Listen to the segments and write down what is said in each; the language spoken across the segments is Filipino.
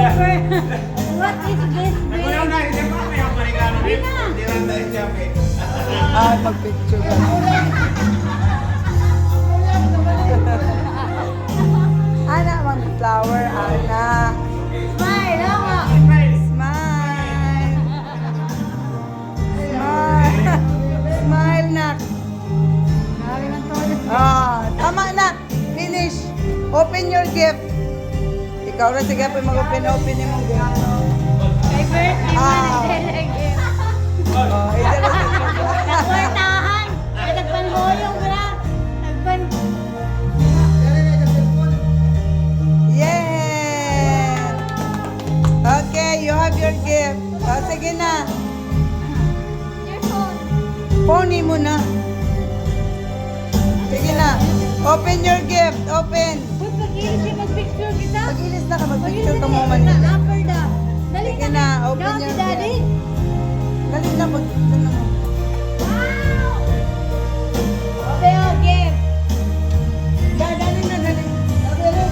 What is this? Ah, mag-picture ka. Ana, mang flower, ana. Smile, ako. Smile. Smile. Smile, nak. Grabe ng todo. Ah, tama na. Finish. Open your gift. Ikaw na sige pa mag-open ni mong gift. Kay birthday mo Ah. naglalagay. Oh, ito na sa Nagkwartahan. Nagpanhoyong bra. Nagpan... Yeah! Okay, you have your gift. Oh, sige na. Your phone. Pony mo na. Sige na. Open your gift. Open. Uy, pag-ilis siya mag-picture kita. Pag-ilis na ka, mag-picture ka mo man. Na, upper da. Dali Sige na. na, open Daw si your daddy. Dali na, mag-picture na mo. Wow! Open your gift. Dali na, dali. Dali.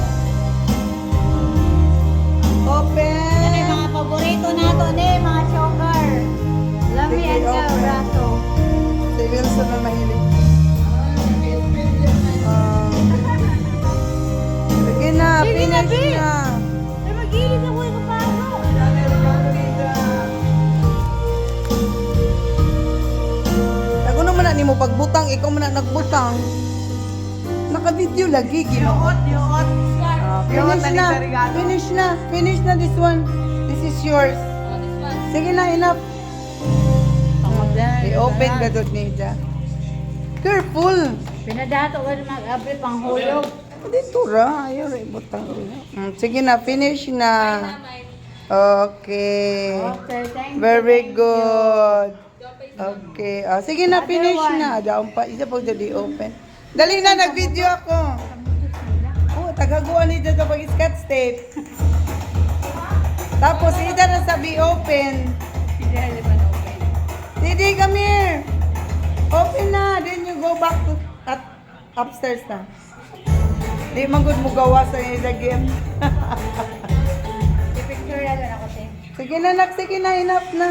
Yan Open. ay mga paborito nato ni mga sugar. Lamian Sige, ka, open. braso. Si Wilson na mahilig. Ah. Sige na, Sige na, finish Bi. na. Ay, mag-ilis ako yung kapasok. Ako naman na ni mo pagbutang, ikaw man na nagbutang. Naka-video lagi, ginoot. Finish na, finish na, finish na this one. This is yours. Sige na, enough. I-open ka doon, Nida. Careful. Pinadato ko na mag-abri pang hulog. Dito ra, ayaw rin butang. Sige na, finish na. Okay. Okay, thank you. Very good. Okay. Ah, sige na, finish na. Daon pa. Isa pag dali open. Dali na, nag-video ako. Oh, tagaguan nito sa pag-scotch tape. Tapos, ida na sa be open. Didi, come here. Open na. Then you go back to upstairs na. Di man good mo gawa sa ida gift. I-picture na lang ako, te. Sige na, nak. Sige na. Enough na.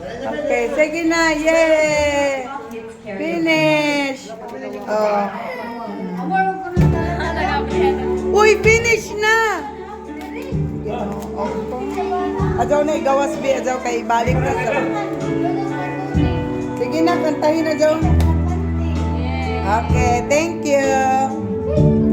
Okay, sige na. Yay! Finish! Oh. Uy, finish na! Ajaw na igawas, bi. Ajaw kay balik na sa... Sige na, kantahin na, Ajaw. Okay, thank you.